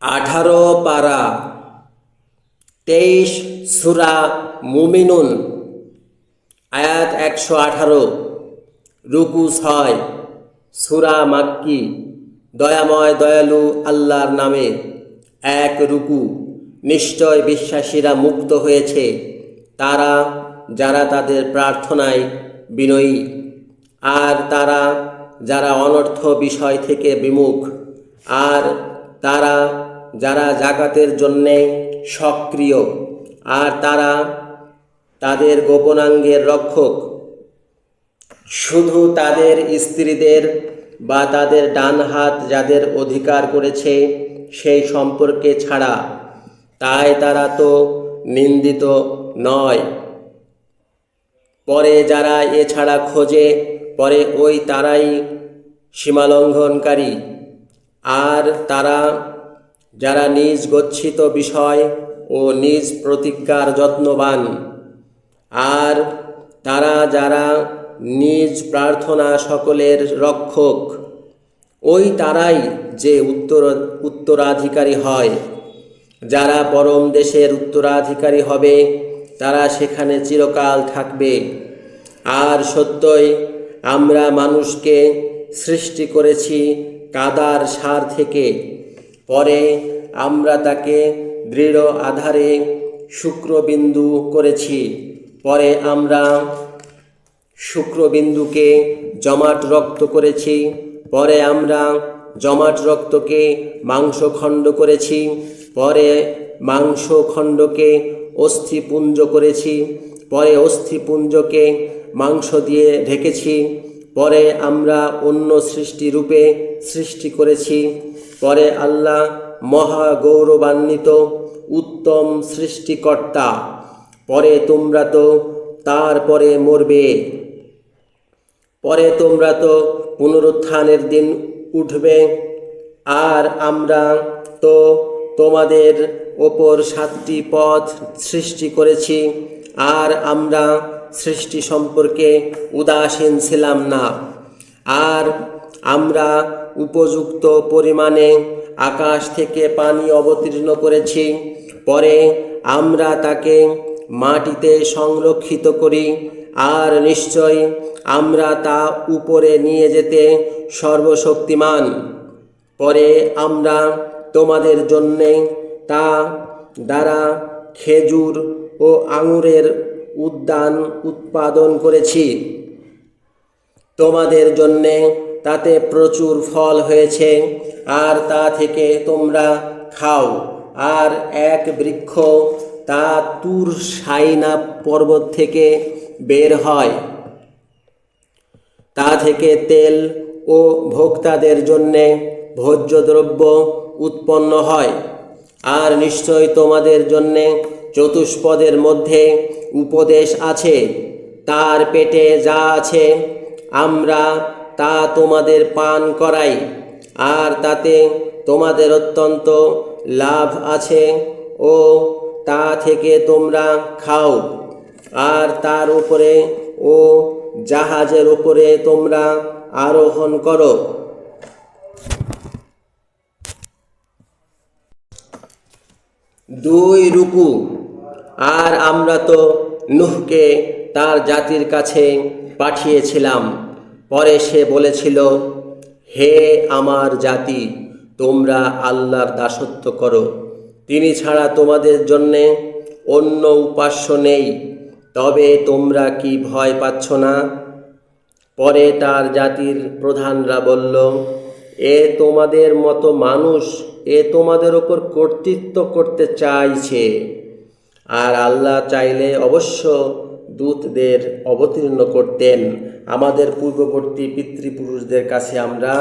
18 পারা 23 সূরা মুমিনুন আয়াত 118 রুকু 6 সূরা মাক্কি দয়াময় দয়ালু আল্লাহর নামে। এক রুকু। নিশ্চয় বিশ্বাসীরা মুক্ত হয়েছে তারা যারা তাদের প্রার্থনায় বিনয়ী, আর তারা যারা অনর্থ বিষয় থেকে বিমুখ, আর তারা যারা জাকাতের জন্যে সক্রিয়, আর তারা তাদের গোপনাঙ্গের রক্ষক, শুধু তাদের স্ত্রীদের বা তাদের ডান হাত যাদের অধিকার করেছে সেই সম্পর্কে ছাড়া, তাই তারা তো নিন্দিত নয়। পরে যারা এছাড়া খোঁজে পরে ওই তারাই সীমালঙ্ঘনকারী। আর তারা যারা নিজ গচ্ছিত বিষয় ও নিজ প্রতিজ্ঞার যত্নবান, আর তারা যারা নিজ প্রার্থনা সকলের রক্ষক, ওই তারাই যে উত্তরাধিকারী হয়। যারা পরম দেশের উত্তরাধিকারী হবে তারা সেখানে চিরকাল থাকবে। আর সত্যই আমরা মানুষকে সৃষ্টি করেছি কাদার সার থেকে, পরে আমরা তাকে দৃঢ় আধারে শুক্রবিন্দু করেছি, পরে আমরা শুক্রবিন্দুকে জমাট রক্ত করেছি, পরে আমরা জমাট রক্তকে মাংসখণ্ড করেছি, পরে মাংসখণ্ডকে অস্থিপুঞ্জ করেছি, পরে অস্থিপুঞ্জকে মাংস দিয়ে ঢেকেছি, পরে আমরা অন্য সৃষ্টিরূপে সৃষ্টি করেছি। পরে আল্লাহ মহা গৌরবান্বিত উত্তম সৃষ্টিকর্তা। পরে তোমরা তো তারপরে মরবে, পরে তোমরা তো পুনরুত্থানের দিন উঠবে। আর আমরা তো তোমাদের ওপর 7টি পথ সৃষ্টি করেছি, আর আমরা সৃষ্টি সম্পর্কে উদাসীন ছিলাম না। আর আমরা উপযুক্ত পরিমাণে আকাশ থেকে পানি অবতীর্ণ করেছি, পরে আমরা তাকে মাটিতে সংরক্ষিত করি, আর নিশ্চয় আমরা তা উপরে নিয়ে যেতে সর্বশক্তিমান। পরে আমরা তোমাদের জন্যে তা দ্বারা খেজুর ও আঙুরের উদ্যান উৎপাদন করেছি। তোমাদের জন্যে তাতে প্রচুর ফল হয়েছে, আর তা থেকে তোমরা খাও। আর এক বৃক্ষ তা তুর সাইনা পর্বত থেকে বের হয়, তা থেকে তেল ও ভোক্তাদের জন্যে ভোজ্যদ্রব্য উৎপন্ন হয়। আর নিশ্চয় তোমাদের জন্যে চতুষ্পদের মধ্যে উপদেশ আছে। তার পেটে যা আছে আমরা তা তোমাদের পান করাই, আর তাতে তোমাদের অত্যন্ত লাভ আছে, ও তা থেকে তোমরা খাও। আর তার উপরে ও জাহাজের উপরে তোমরা আরোহণ করো। 2 রুকু। আর আমরা তো নূহকে তার জাতির কাছে পাঠিয়েছিলাম, পরে সে বলেছিল, হে আমার জাতি, তোমরা আল্লাহর দাসত্ব করো, তিনি ছাড়া তোমাদের জন্যে অন্য উপাস্য নেই, তবে তোমরা কি ভয় পাচ্ছ না? পরে তার জাতির প্রধানরা বলল, এ তোমাদের মতো মানুষ, এ তোমাদের ওপর কর্তৃত্ব করতে চাইছে। আর আল্লাহ চাইলে অবশ্য দূতদের অবতীর্ণ করতেন। আমাদের পূর্ববর্তী পিতৃপুরুষদের কাছে আমরা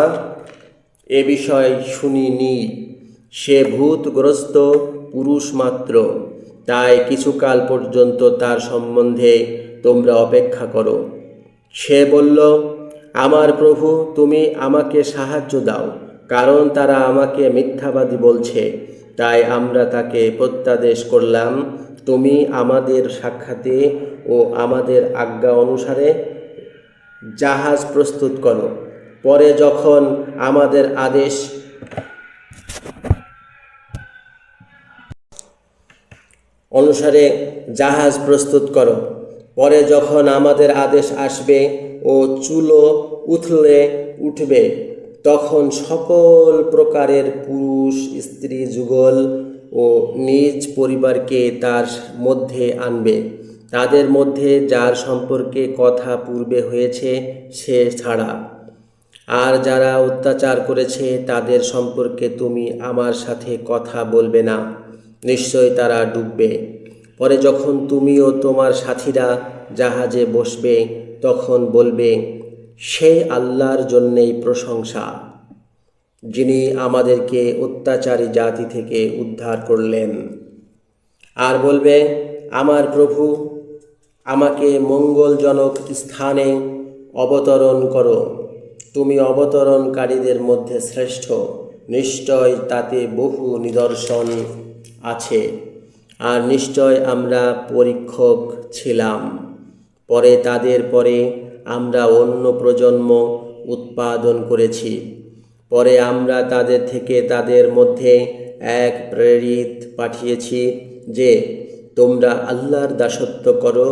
এ বিষয় শুনিনি। সে ভূতগ্রস্ত পুরুষ মাত্র, তাই কিছুকাল পর্যন্ত তার সম্বন্ধে তোমরা অপেক্ষা করো। সে বলল, আমার প্রভু, তুমি আমাকে সাহায্য দাও, কারণ তারা আমাকে মিথ্যাবাদী বলছে। তাই আমরা তাকে প্রত্যাদেশ করলাম, তুমি আমাদের সাক্ষাতে ও আমাদের আজ্ঞা অনুসারে জাহাজ প্রস্তুত করো। পরে যখন আমাদের আদেশ অনুসারে জাহাজ প্রস্তুত করো। পরে যখন আমাদের আদেশ আসবে ও চুলো উঠবে, তখন সকল প্রকারের পুরুষ স্ত্রী যুগল ও নিজ পরিবারকে তার মধ্যে আনবে, তাদের মধ্যে যার সম্পর্কে কথা পূর্বে হয়েছে সে ছাড়া। আর যারা অত্যাচার করেছে তাদের সম্পর্কে তুমি আমার সাথে কথা বলবে না, নিশ্চয় তারা ডুববে। পরে যখন তুমি ও তোমার সাথীরা জাহাজে বসবে, তখন বলবে, সে আল্লাহর জন্যেই প্রশংসা, যিনি আমাদেরকে অত্যাচারী জাতি থেকে উদ্ধার করলেন। আর বলবে, আমার প্রভু, আমাকে মঙ্গলজনক স্থানে অবতরণ করো, তুমি অবতরণকারীদের মধ্যে শ্রেষ্ঠ, নিশ্চয় তাতে বহু নিদর্শন আছে, আর নিশ্চয় আমরা পরীক্ষক ছিলাম। পরে তাদের পরে আমরা অন্য প্রজন্ম উৎপাদন করেছি। পরে আমরা তাদের থেকে তাদের মধ্যে এক প্রেরিত পাঠিয়েছি যে, তোমরা আল্লাহর দাসত্ব করো,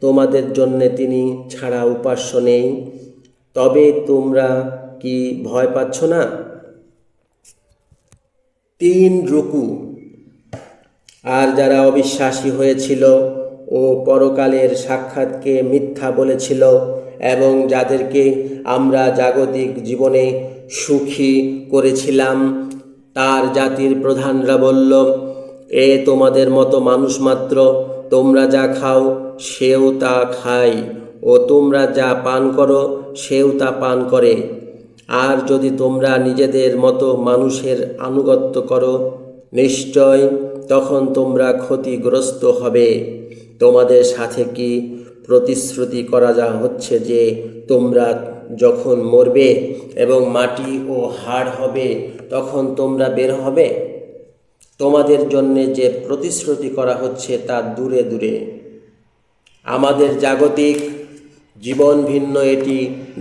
তোমাদের জন্যে তিনি ছাড়া উপাস্য নেই। তবে তোমরা কি ভয় পাচ্ছ না? 3 রুকু। আর যারা অবিশ্বাসী হয়েছিল ও পরকালের সাক্ষাৎকে মিথ্যা বলেছিল এবং যাদেরকে আমরা জাগতিক জীবনে সুখী করেছিলাম, তার জাতির প্রধানরা বলল, এ তোমাদের মতো মানুষ মাত্র, তোমরা যা খাও সেও তা খায়, ও তোমরা যা পান করো সেও তা পান করে। আর যদি তোমরা নিজেদের মতো মানুষের আনুগত্য করো, নিশ্চয় তখন তোমরা ক্ষতিগ্রস্ত হবে। তোমাদের সাথে কি প্রতিশ্রুতি করা যা হচ্ছে যে তোমরা যখন মরবে এবং মাটি ও হাড় হবে, তখন তোমরা বের হবে? তোমাদের জন্যে যে প্রতিশ্রুতি করা হচ্ছে তা দূরে দূরে। আমাদের জাগতিক জীবন ভিন্ন এটি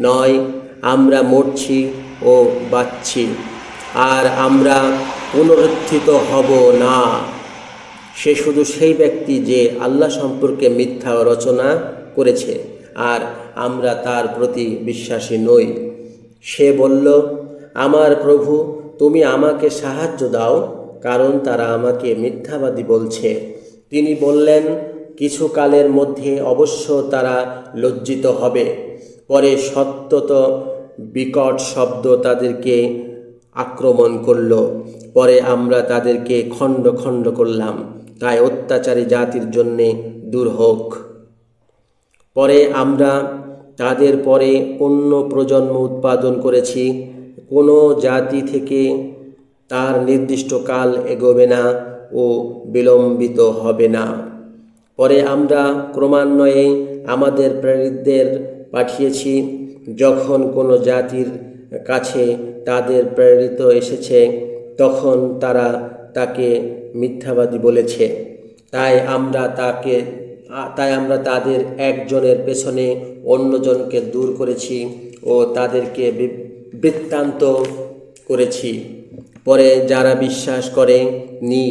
নয়, আমরা মরছি ও বাঁচছি, আর আমরা পুনরুত্থিত হব না। সে শুধু সেই ব্যক্তি যে আল্লাহ সম্পর্কে মিথ্যা রচনা করেছে, আর আমরা তার প্রতি বিশ্বাসী নই। সে বলল, আমার প্রভু, তুমি আমাকে সাহায্য দাও, কারণ তারা আমাকে মিথ্যাবাদী বলছে। তিনি বললেন, কিছু কালের মধ্যে অবশ্য তারা লজ্জিত হবে। পরে সত্যত বিকট শব্দ তাদেরকে আক্রমণ করল। পরে আমরা তাদেরকে খণ্ড খণ্ড করলাম, তাই অত্যাচারী জাতির জন্যে দূর হোক। পরে আমরা তাদের পরে অন্য প্রজন্ম উৎপাদন করেছি। কোনো জাতি থেকে তার নির্দিষ্ট কাল এগোবে না ও বিলম্বিত হবে না। পরে আমরা ক্রমান্বয়ে আমাদের প্রেরিতদের পাঠিয়েছি। যখন কোনো জাতির কাছে তাদের প্রেরিত এসেছে, তখন তারা তাকে মিথ্যাবাদী বলেছে। তাই আমরা তাদের একজনের পেছনে অন্যজনকে দূর করেছি ও তাদেরকে বৃত্তান্ত করেছি। পরে যারা বিশ্বাস করে নি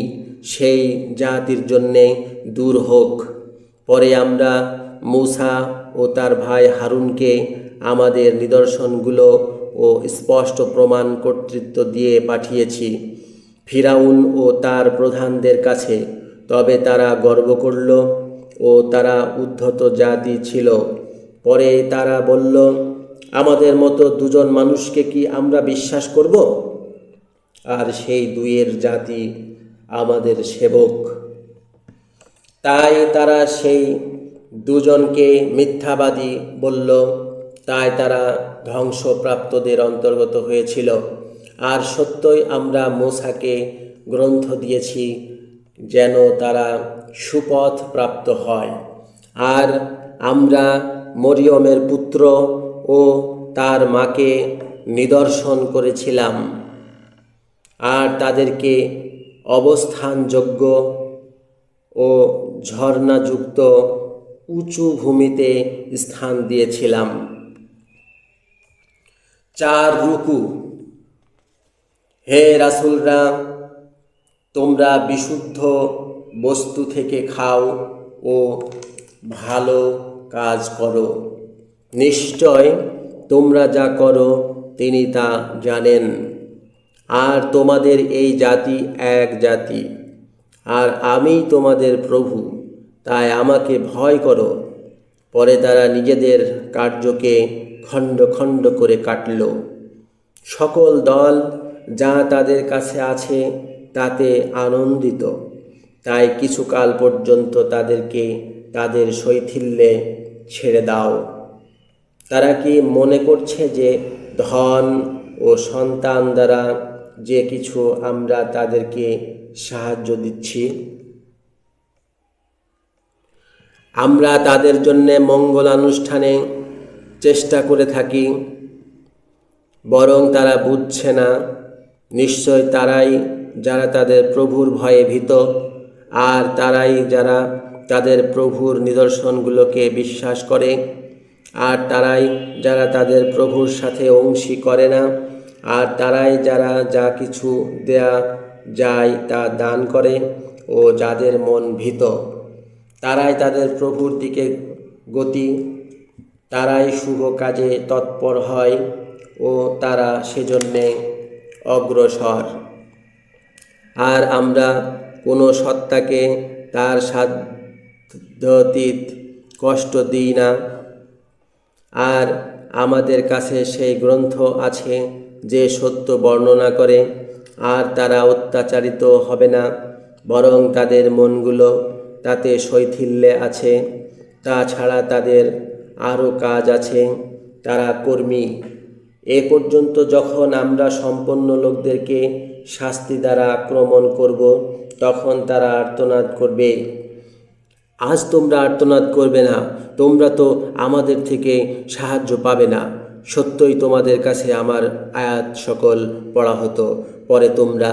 সেই জাতির জন্যে দূর হোক। পরে আমরা মূসা ও তার ভাই হারুনকে আমাদের নিদর্শনগুলো ও স্পষ্ট প্রমাণ কর্তৃত্ব দিয়ে পাঠিয়েছি ফিরাউন ও তার প্রধানদের কাছে। তবে তারা গর্ব করল ও তারা উদ্ধত জাতি ছিল। পরে তারা বলল, আমাদের মতো 2 জন মানুষকে কি আমরা বিশ্বাস করব? আর সেই 2 জাতি আমাদের সেবক। তাই তারা সেই 2 জনকে মিথ্যাবাদী বলল। তাই তারা ধ্বংসপ্রাপ্তদের অন্তর্গত হয়েছিল। আর সত্যই আমরা মূসাকে গ্রন্থ দিয়েছি যেন তারা সুপথ প্রাপ্ত হয়। আর আমরা মরিয়মের পুত্র ও তার মাকে নিদর্শন করেছিলাম, আর তাদেরকে অবস্থানযোগ্য ও ঝর্ণাযুক্ত উঁচু ভূমিতে স্থান দিয়েছিলাম। 4 রুকু। হে রাসূলরা, তোমরা বিশুদ্ধ বস্তু থেকে খাও ও ভালো কাজ করো। নিশ্চয় তোমরা যা করো তিনি তা জানেন। আর তোমাদের এই জাতি এক জাতি, আর আমি তোমাদের প্রভু, তাই আমাকে ভয় করো। পরে তারা নিজেদের কার্যকে খণ্ড খণ্ড করে কাটল। সকল দল যা তাদের কাছে আছে তাতে আনন্দিত, তাই কিছুকাল পর্যন্ত তাদেরকে তাদের শৈথিল্যে ছেড়ে দাও। তারা কি মনে করছে যে ধন ও সন্তান দ্বারা যে কিছু আমরা তাদেরকে সাহায্য দিচ্ছি? আমরা তাদের জন্যে মঙ্গলানুষ্ঠানে চেষ্টা করে থাকি, বরং তারা বুঝছে না। নিশ্চয় তারাই যারা তাদের প্রভুর ভয়ে ভীত, আর তারাই যারা তাদের প্রভুর নিদর্শনগুলোকে বিশ্বাস করে, আর তারাই যারা তাদের প্রভুর সাথে অংশী করে না, আর তারাই যারা যা কিছু দেয়া যায় তা দান করে, ও যাদের মন ভীত। তারাই তাদের প্রভুর দিকে গতি, তারাই শুভ কাজে তৎপর হয় ও তারা সেজন্যে অগ্রসর। আর আমরা কোনো সত্তাকে তার সাধ্যাতীত কষ্ট দিই না। আর আমাদের কাছে সেই গ্রন্থ আছে যে সত্য বর্ণনা করে, আর তারা অত্যাচারিত হবে না, বরং তাদের মনগুলো তাতে শৈথিল্যে আছে। তাছাড়া তাদের আরও কাজ আছে, তারা কর্মী। এ পর্যন্ত যখন আমরা সম্পন্ন লোকদেরকে শাস্তি দ্বারা আক্রমণ করব, তখন তারা আর্তনাদ করবে। আজ তোমরা আর্তনাদ করবে না, তোমরা তো আমাদের থেকে সাহায্য পাবে না। সত্যই তোমাদের কাছে আমার আয়াত সকল পড়া হতো, পরে তোমরা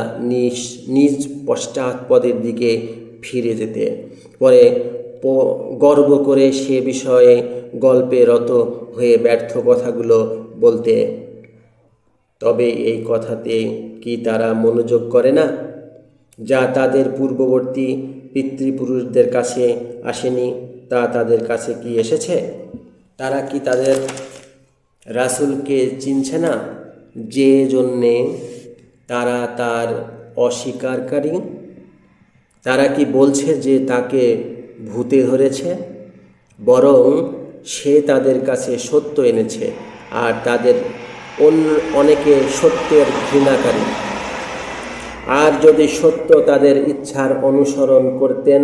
নিজ পশ্চাৎপদের দিকে ফিরে যেতে, পরে গর্ব করে সে বিষয়ে গল্পে রত হয়ে ব্যর্থ কথাগুলো বলতে। তবে এই কথাতে কি তারা মনোযোগ করে না, যা তাদের পূর্ববর্তী পিতৃপুরুষদের কাছে আসেনি তা তাদের কাছে কি এসেছে? তারা কি তাদের রাসূলকে চিনছে না, যে জন্যে তারা তার অস্বীকারী? তারা কি বলছে যে তাকে ভূতে ধরেছে? বরং সে তাদের কাছে সত্য এনেছে, আর তাদের অনেকে সত্যের ঘৃণাকারী। আর যদি সত্য তাদের ইচ্ছার অনুসরণ করতেন,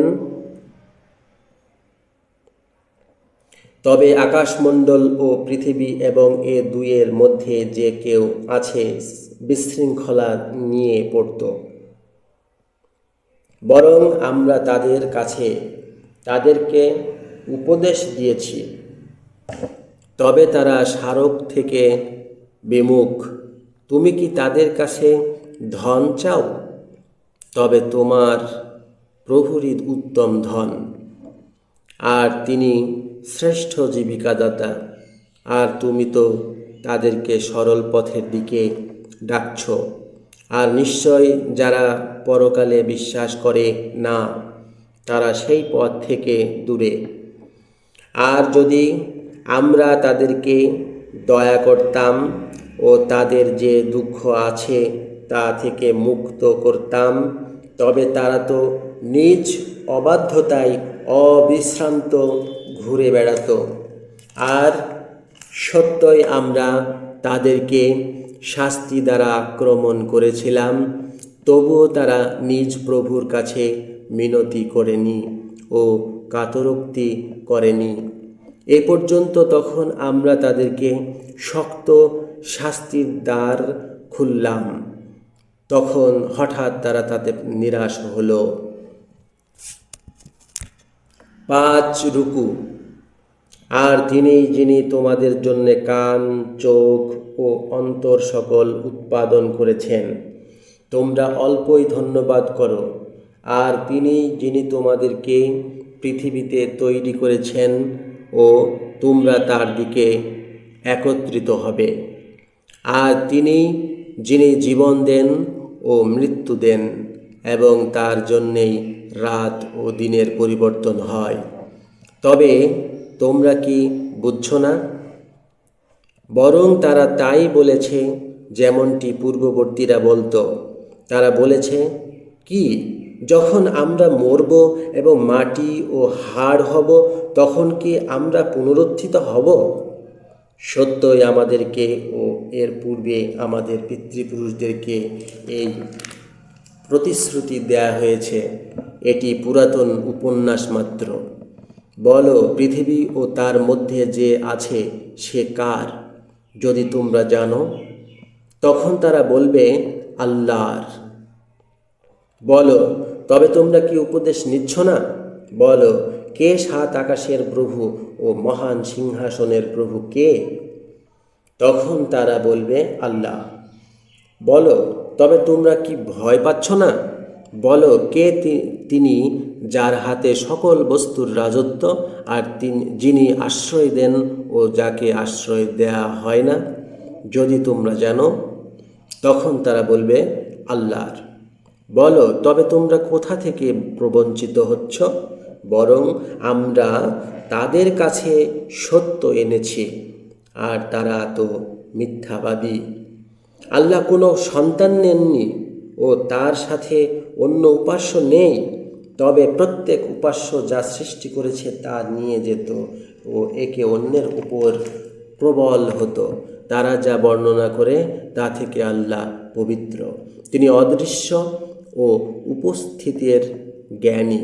তবে আকাশমণ্ডল ও পৃথিবী এবং এ দুইয়ের মধ্যে যে কেউ আছে বিশৃঙ্খলা নিয়ে পড়ত। বরং আমরা তাদের কাছে তাদেরকে উপদেশ দিয়েছি, তবে তারা স্মারক থেকে বিমুখ। তুমি কি তাদের কাছে ধন চাও? তবে তোমার প্রভুরই উত্তম ধন, আর তিনি শ্রেষ্ঠ জীবিকাদাতা। আর তুমি তো তাদেরকে সরল পথের দিকে ডাকছ। আর নিশ্চয় যারা পরকালে বিশ্বাস করে না, তারা সেই পথ থেকে দূরে। আর যদি আমরা তাদেরকে দয়া করতাম ও তাদের যে দুঃখ আছে তা থেকে মুক্ত করতাম, তবে তারা তো নিজ অবাধ্যতায় অবিশ্রান্ত ঘুরে বেড়াত। আর সত্যই আমরা তাদেরকে শাস্তি দ্বারা আক্রমণ করেছিলাম, তবুও তারা নিজ প্রভুর কাছে মিনতি করেনি ও কাতরোক্তি করেনি এ পর্যন্ত। তখন আমরা তাদেরকে শক্ত শাস্তির দ্বার খুললাম, তখন হঠাৎ তারা তাতে নিরাশ হলো। 5 রুকু। আর যিনি তোমাদের জন্য কান, চোখ ও অন্তর সকল উৎপাদন করেছেন, তোমরা অল্পই ধন্যবাদ করো। আর যিনি তোমাদেরকে পৃথিবীতে তৈরি করেছেন ও তোমরা তার দিকে একত্রিত হবে। আর যিনি জীবন দেন ও মৃত্যু দেন, এবং তার জন্যেই রাত ও দিনের পরিবর্তন হয়। তবে তোমরা কি বুঝছো না? বরং তারা তাই বলেছে যেমনটি পূর্ববর্তীরা বলতো। তারা বলেছে, কি, যখন আমরা মরব এবং মাটি ও হাড় হব, তখন কি আমরা পুনরুত্থিত হব? সত্যই আমাদেরকে ও এর পূর্বে আমাদের পিতৃপুরুষদেরকে এই প্রতিশ্রুতি দেয়া হয়েছে। এটি পুরাতন উপন্যাস মাত্র। বলো, পৃথিবী ও তার মধ্যে যে আছে সে কার? যদি তোমরা জানো। তখন তারা বলবে, আল্লাহর। বলো, তবে তোমরা কি উপদেশ নিচ্ছ না? বলো, কে সাত আকাশের প্রভু ও মহান সিংহাসনের প্রভু কে? তখন তারা বলবে, আল্লাহ। বলো, তবে তোমরা কি ভয় পাচ্ছ না? বলো, কে তিনি যার হাতে সকল বস্তুর রাজত্ব, আর যিনি আশ্রয় দেন ও যাকে আশ্রয় দেয়া হয় না? যদি তোমরা জানো। তখন তারা বলবে, আল্লাহর। বলো, তবে তোমরা কোথা থেকে প্রবঞ্চিত হচ্ছ? বরং আমরা তাদের কাছে সত্য এনেছি, আর তারা তো মিথ্যাবাদী। আল্লাহ কোনো সন্তান নেননি ও তার সাথে অন্য উপাস্য নেই। তবে প্রত্যেক উপাস্য যা সৃষ্টি করেছে তা নিয়ে যেত ও একে অন্যের উপর প্রবল হতো। তারা যা বর্ণনা করে তা থেকে আল্লাহ পবিত্র। তিনি অদৃশ্য ও উপস্থিতের জ্ঞানী।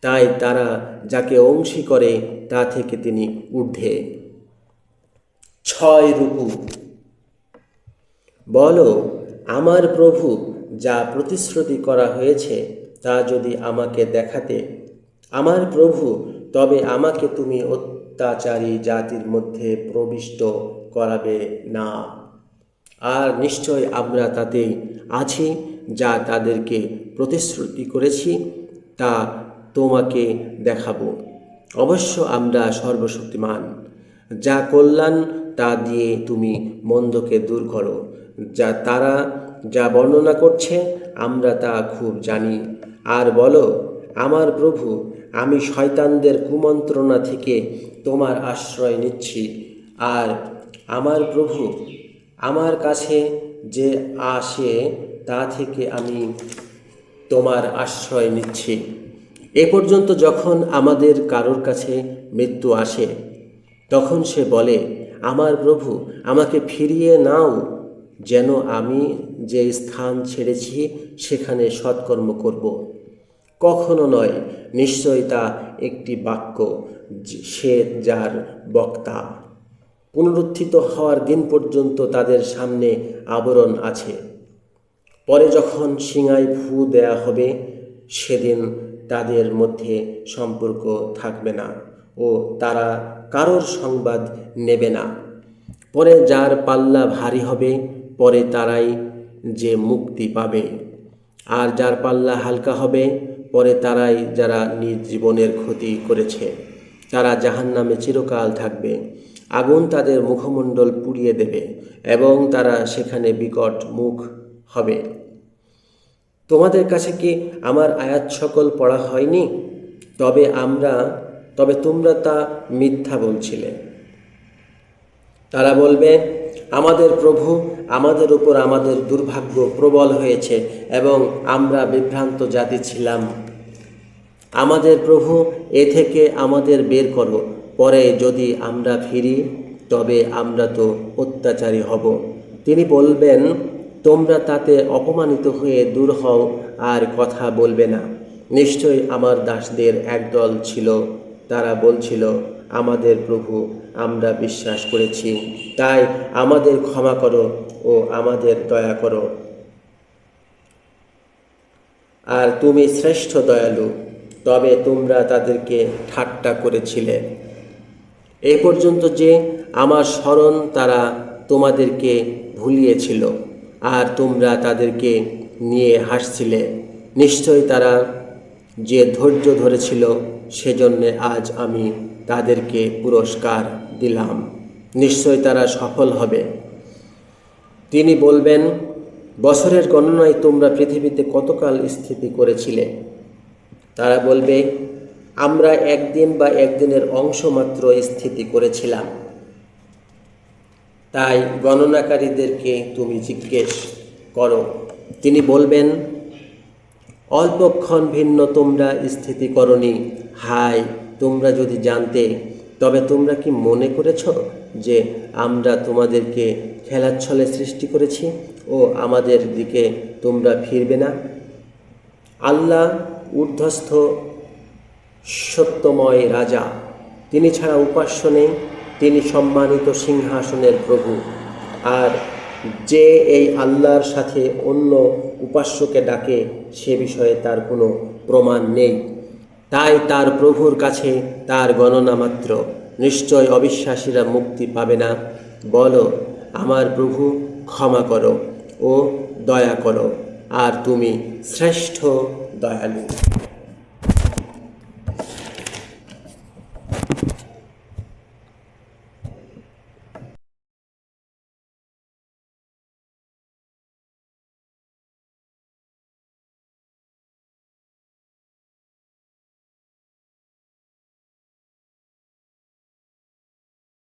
তাই তারা যাকে অংশী করে তা থেকে তিনি ঊর্ধ্বে। 6 রুকু। বলো, আমার প্রভু যা প্রতিশ্রুতি করা হয়েছে তা যদি আমাকে দেখাতে, আমার প্রভু, তবে আমাকে তুমি অত্যাচারী জাতির মধ্যে প্রবিষ্ট করাবে না। আর নিশ্চয় আমরা তাতেই আছি যা তাদেরকে প্রতিশ্রুতি করেছি তা তোমাকে দেখাবো। অবশ্য আমরা সর্বশক্তিমান। যা কল্যাণ তা দিয়ে তুমি মন্দকে দূর করো। যা তারা যা বর্ণনা করছে আমরা তা খুব জানি। আর বলো, আমার প্রভু, আমি শয়তানদের কুমন্ত্রণা থেকে তোমার আশ্রয় নিচ্ছি। আর আমার প্রভু, আমার কাছে যে আসে তা থেকে আমি তোমার আশ্রয় নিচ্ছি। এ পর্যন্ত যখন আমাদের কারোর কাছে মৃত্যু আসে, তখন সে বলে, আমার প্রভু, আমাকে ফিরিয়ে নাও, যেন আমি যে স্থান ছেড়েছি সেখানে সৎকর্ম করব। কখনো নয়, নিশ্চয় তা একটি বাক্য, সে যার বক্তা। পুনরুত্থিত হওয়ার দিন পর্যন্ত তাদের সামনে আবরণ আছে। পরে যখন সিঙায় ফু দেয়া হবে, সেদিন তাদের মধ্যে সম্পর্ক থাকবে না ও তারা কারোর সংবাদ নেবে না। পরে যার পাল্লা ভারী হবে, পরে তারাই যে মুক্তি পাবে। আর যার পাল্লা হালকা হবে, পরে তারাই যারা নিজ জীবনের ক্ষতি করেছে। তারা জাহান্নামে চিরকাল থাকবে। আগুন তাদের মুখমণ্ডল পুড়িয়ে দেবে এবং তারা সেখানে বিকট মুখ হবে। তোমাদের কাছে কি আমার আয়াত সকল পড়া হয়নি? তবে তোমরা তা মিথ্যা বলছিলে। তারা বলবে, আমাদের প্রভু, আমাদের উপর আমাদের দুর্ভাগ্য প্রবল হয়েছে এবং আমরা বিভ্রান্ত জাতি ছিলাম। আমাদের প্রভু, এ থেকে আমাদের বের করো। পরে যদি আমরা ফিরি, তবে আমরা তো অত্যাচারী হব। তিনি বলবেন, তোমরা তাতে অপমানিত হয়ে দূর হও আর কথা বলবে না। নিশ্চয় আমার দাসদের একদল ছিল, তারা বলছিল, আমাদের প্রভু, আমরা বিশ্বাস করেছি, তাই আমাদের ক্ষমা করো ও আমাদের দয়া করো। আর তুমি শ্রেষ্ঠ দয়ালু। তবে তোমরা তাদেরকে ঠাট্টা করেছিলে। এই পর্যন্ত যে আমার স্মরণ তারা তোমাদেরকে ভুলিয়েছিল, আর তোমরা তাদেরকে নিয়ে হাসছিলে। নিশ্চয় তারা যে ধৈর্য ধরেছিল, সেজন্যে আজ আমি তাদেরকে পুরস্কার দিলাম। নিশ্চয় তারা সফল হবে। তিনি বলবেন, বছরের গণনায় তোমরা পৃথিবীতে কতকাল স্থিতি করেছিলে? তারা বলবে, আমরা একদিন বা একদিনের অংশ মাত্র স্থিতি করেছিলাম। তাই গণনাকারীদেরকে তুমি জিজ্ঞেস করো। তিনি বলবেন, অল্পক্ষণ ভিন্ন তোমরা স্থিতি করনি। হায়, তোমরা যদি জানতে, তবে তোমরা কি মনে করেছ যে আমরা তোমাদেরকে খেলার ছলে সৃষ্টি করেছি ও আমাদের দিকে তোমরা ফিরবে না? আল্লাহ ঊর্ধ্বস্থ সত্যময় রাজা, তিনি ছাড়া উপাস্য নেই। তিনি সম্মানিত সিংহাসনের প্রভু। আর যে এই আল্লাহর সাথে অন্য উপাস্যকে ডাকে, সে বিষয়ে তার কোনো প্রমাণ নেই। তাই তার প্রভুর কাছে তার গণনা মাত্র। নিশ্চয় অবিশ্বাসীরা মুক্তি পাবে না। বলো, আমার প্রভু, ক্ষমা করো ও দয়া করো, আর তুমি শ্রেষ্ঠ দয়ালু।